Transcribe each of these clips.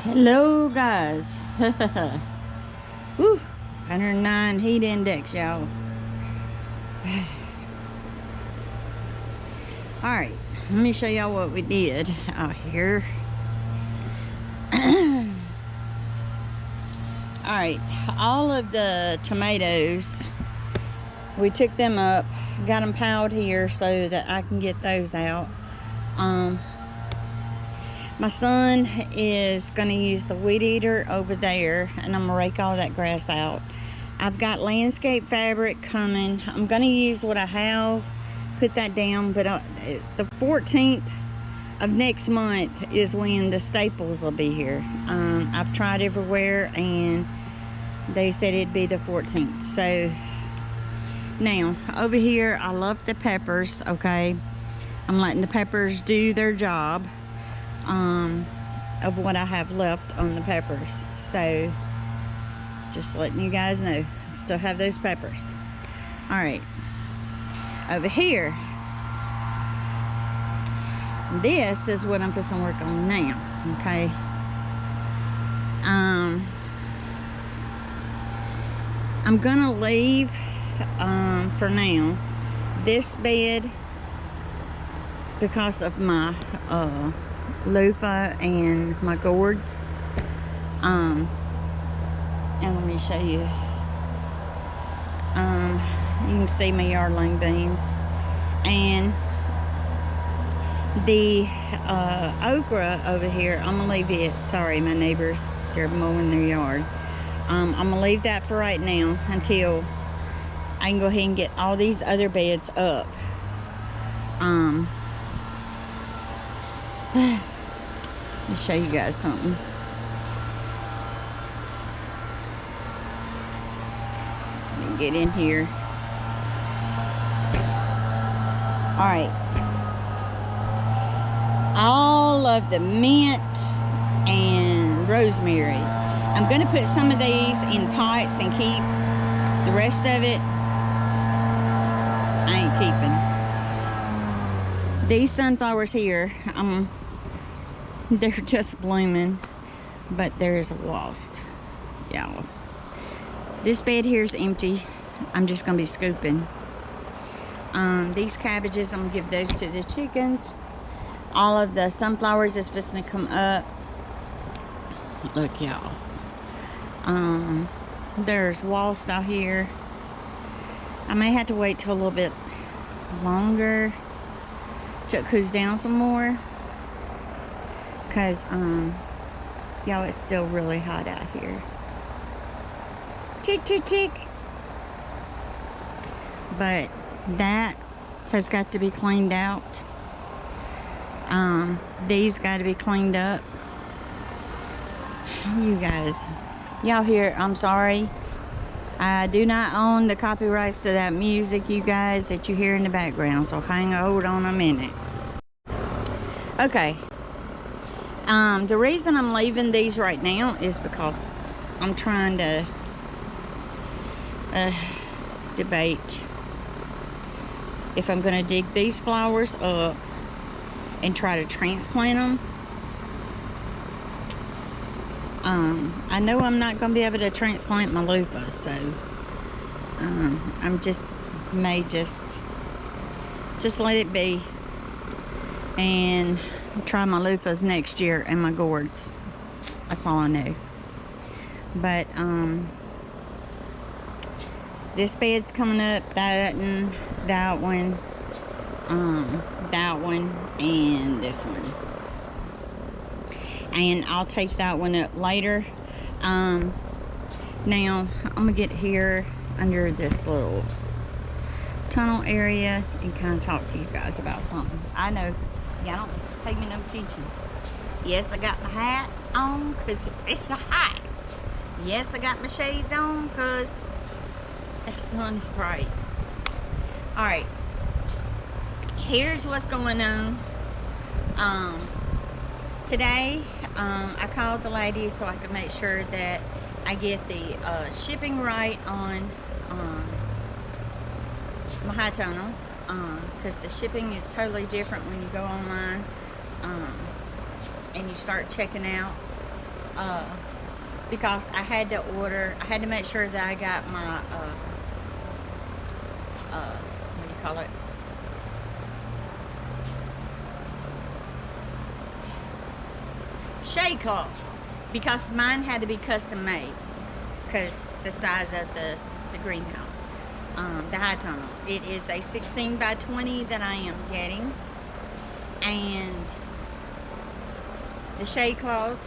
Hello guys. Woo, 109 heat index, y'all. Alright, let me show y'all what we did out here. Alright, all of the tomatoes, we took them up, got them piled here so that I can get those out. My son is going to use the weed eater over there, and I'm going to rake all that grass out. I've got landscape fabric coming. I'm going to use what I have, put that down, but the 14th of next month is when the staples will be here. I've tried everywhere, and they said it'd be the 14th. So, now, over here, I love the peppers, okay? I'm letting the peppers do their job. Of what I have left on the peppers, so just letting you guys know, still have those peppers. All right, over here, this is what I'm supposed to work on now. Okay, I'm gonna leave for now this bed because of my loofah and my gourds. And let me show you. You can see my yardling beans and the okra over here. I'm gonna leave it. Sorry, my neighbors, they're mowing their yard. I'm gonna leave that for right now until I can go ahead and get all these other beds up. Let me show you guys something. Let me get in here. Alright. All of the mint and rosemary. I'm going to put some of these in pots and keep the rest of it. I ain't keeping. These sunflowers here, they're just blooming, but there's a wasp. Yeah. This bed here is empty. I'm just gonna be scooping. These cabbages, I'm gonna give those to the chickens. All of the sunflowers is supposed to come up. Look, y'all. There's wasps out here. I may have to wait till a little bit longer till it cools down some more. Because, y'all, it's still really hot out here. Tick, tick, tick. But that has got to be cleaned out. These got to be cleaned up. You guys, y'all hear, I'm sorry. I do not own the copyrights to that music, you guys, that you hear in the background. So hold on a minute. Okay. The reason I'm leaving these right now is because I'm trying to debate if I'm going to dig these flowers up and try to transplant them. I know I'm not going to be able to transplant my loofah, so I'm may just let it be and try my loofahs next year and my gourds. That's all I know. But this bed's coming up, that and that one, and this one. And I'll take that one up later. Now I'm gonna get here under this little tunnel area and kind of talk to you guys about something. I know y'all don't pay me no attention. Yes, I got my hat on because it's hot. Yes, I got my shades on because the sun is bright. Alright, here's what's going on. Today I called the lady so I could make sure that I get the shipping right on my high tunnel, because the shipping is totally different when you go online and you start checking out because I had to make sure that I got my, what do you call it? Shade cloth, because mine had to be custom made because the size of the greenhouse, the high tunnel. It is a 16 by 20 that I am getting, and the shade cloth,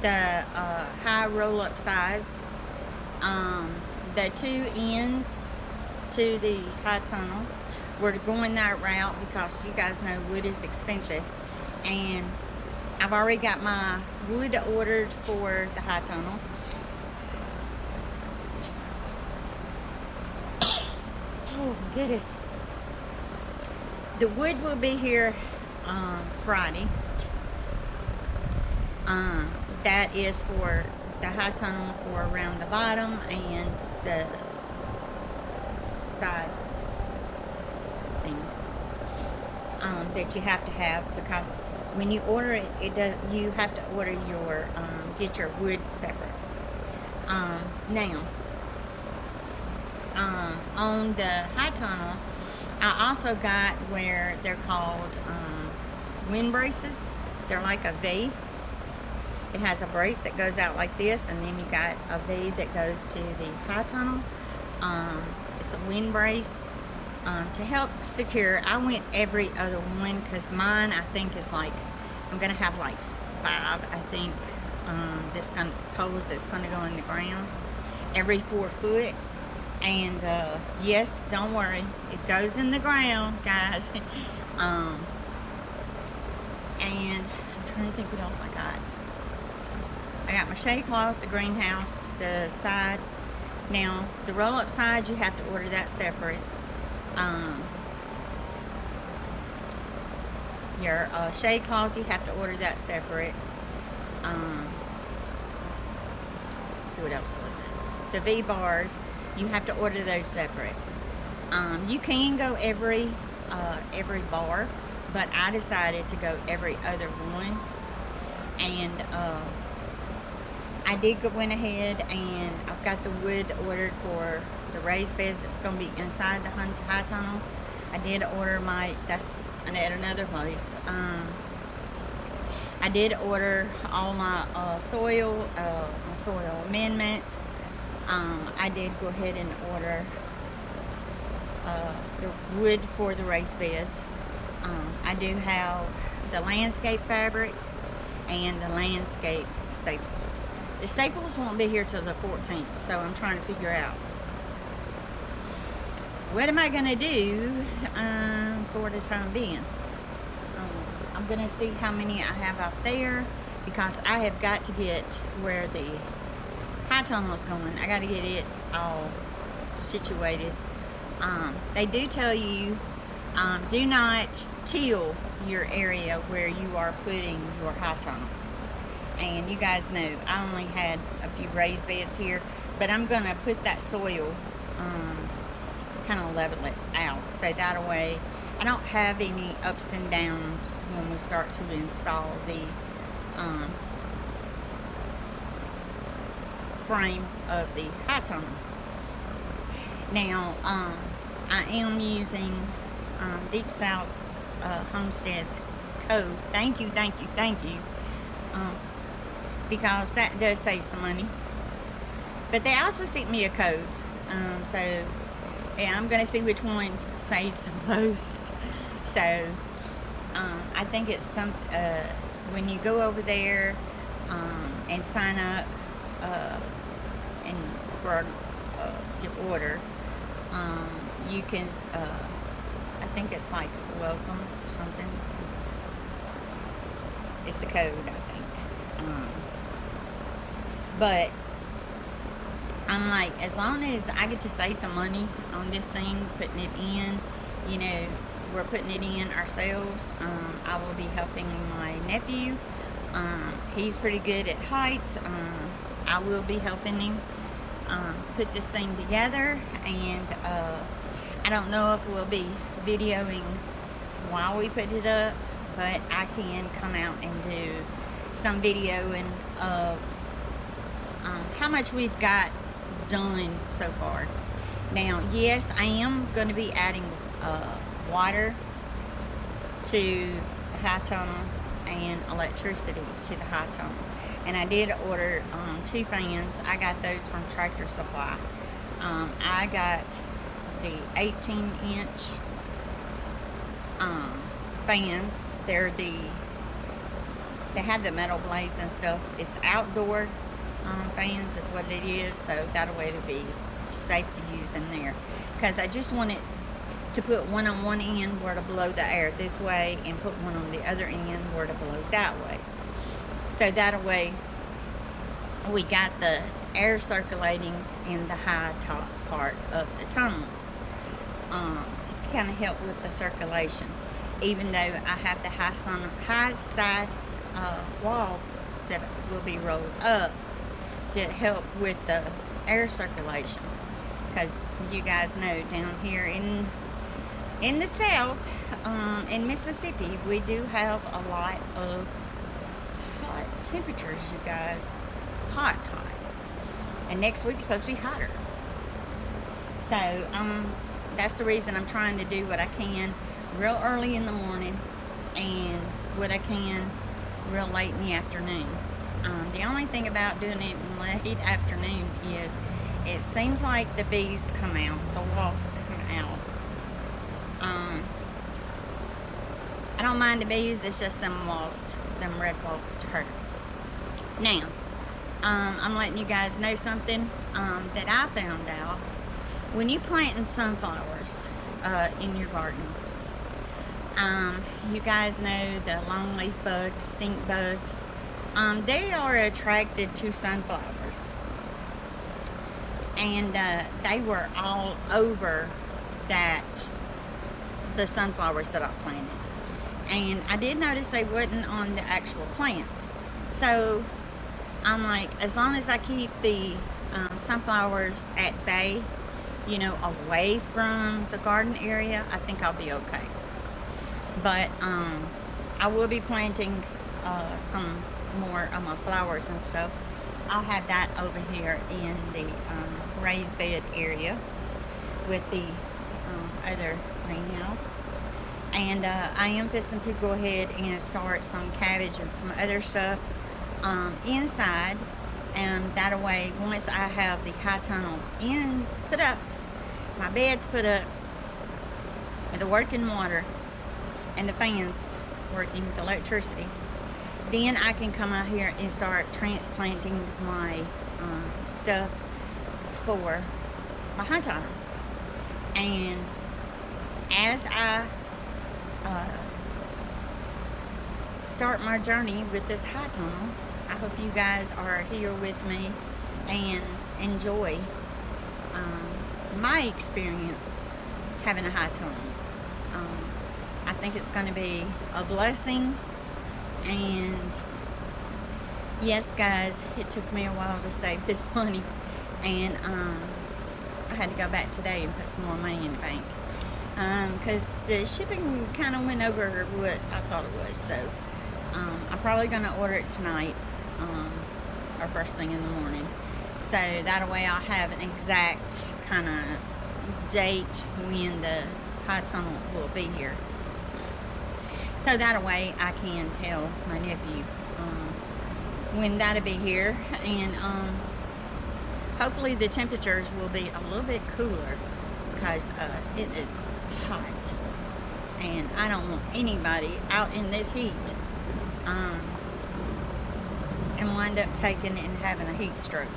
the high roll-up sides, the two ends to the high tunnel. We're going that route because you guys know wood is expensive, and I've already got my wood ordered for the high tunnel. Oh goodness. The wood will be here Friday. That is for the high tunnel, for around the bottom and the side things that you have to have, because when you order it, you have to order your get your wood separate. Now on the high tunnel, I also got where they're called wind braces. They're like a V. It has a brace that goes out like this, and then you got a V that goes to the high tunnel. It's a wind brace to help secure. I went every other one because mine, I think, is like, I'm gonna have like 5, I think, poles that's gonna go in the ground every 4 foot. And yes, don't worry, it goes in the ground, guys. And I'm trying to think what else I got. I got my shade cloth, the greenhouse, the side. Now, the roll-up side, you have to order that separate. Your shade cloth, you have to order that separate. Let's see, what else was it? The V-bars, you have to order those separate. You can go every bar, but I decided to go every other one. And I went ahead and I've got the wood ordered for the raised beds that's going to be inside the high tunnel. I did order that's at another place. I did order all my soil amendments. I did go ahead and order the wood for the raised beds. I do have the landscape fabric and the landscape staples. The staples won't be here till the 14th, so I'm trying to figure out what am I going to do for the time being. I'm going to see how many I have out there, because I have got to get where the high tunnel is going. I got to get it all situated. They do tell you, do not till your area where you are putting your high tunnel. And you guys know I only had a few raised beds here, but I'm going to put that soil, kind of level it out, so that way I don't have any ups and downs when we start to install the frame of the high tunnel. Now, I am using Deep South's Homestead's code. Thank you, because that does save some money. But they also sent me a code, so yeah, I'm gonna see which one saves the most. So I think it's when you go over there and sign up and for your order, you can I think it's like welcome or something. It's the code, I think. But I'm like, as long as I get to save some money on this thing, putting it in, you know, we're putting it in ourselves. I will be helping my nephew. He's pretty good at heights. I will be helping him put this thing together, and I don't know if we'll be videoing while we put it up, but I can come out and do some videoing of how much we've got done so far. Now, yes, I am going to be adding water to the high tunnel and electricity to the high tunnel. And I did order 2 fans. I got those from Tractor Supply. I got the 18-inch fans. They have the metal blades and stuff. It's outdoor fans is what it is, so that way it'll be safe to use in there. Because I just wanted to put one on one end where to blow the air this way, and put one on the other end where to blow that way. So that way we got the air circulating in the high top part of the tunnel to kind of help with the circulation. Even though I have the high side wall that will be rolled up to help with the air circulation, because you guys know down here in the south, in Mississippi, we do have a lot of hot temperatures, you guys. Hot. And next week's supposed to be hotter. So that's the reason I'm trying to do what I can real early in the morning and what I can real late in the afternoon. The only thing about doing it in late afternoon is it seems like the bees come out, the wasps come out. I don't mind the bees, it's just them wasps, them red wasps hurt. Now, I'm letting you guys know something that I found out. When you planting sunflowers in your garden, you guys know the longleaf bugs, stink bugs. They are attracted to sunflowers, and they were all over the sunflowers that I planted. And I did notice they wasn't on the actual plants. So I'm like, as long as I keep the sunflowers at bay, you know, away from the garden area, I think I'll be okay. But I will be planting some more of my flowers and stuff. I'll have that over here in the raised bed area with the other greenhouse. And I am fixing to go ahead and start some cabbage and some other stuff inside, and that way, once I have the high tunnel put up, my bed's put up with the working water and the fans working with electricity, then I can come out here and start transplanting my stuff for my high tunnel. And as I start my journey with this high tunnel, I hope you guys are here with me and enjoy my experience having a high tunnel. I think it's going to be a blessing, and yes guys, it took me a while to save this money, and I had to go back today and put some more money in the bank, because the shipping kind of went over what I thought it was. So I'm probably going to order it tonight or first thing in the morning, so that way I'll have an exact kind of date when the high tunnel will be here, so that way I can tell my nephew when that'll be here. And hopefully the temperatures will be a little bit cooler, because it is hot and I don't want anybody out in this heat and wind up taking and having a heat stroke.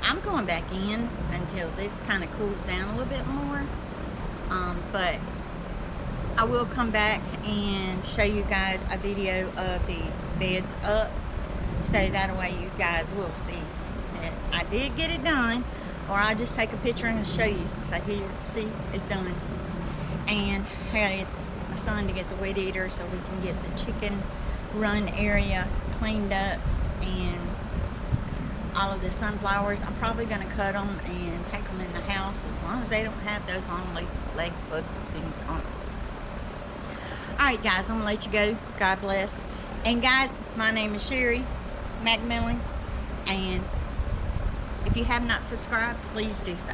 I'm going back in until this kind of cools down a little bit more, but I will come back and show you guys a video of the beds up, so that way you guys will see that I did get it done, or I'll just take a picture and show you. So here, see, it's done. And I gotta get my son to get the weed eater so we can get the chicken run area cleaned up, and all of the sunflowers, I'm probably going to cut them and take them in the house, as long as they don't have those long leg bug things on them. Alright guys, I'm going to let you go. God bless. And guys, my name is Sherry McMillan, And if you have not subscribed, please do so.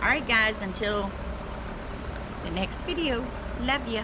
Alright guys, until the next video, love ya.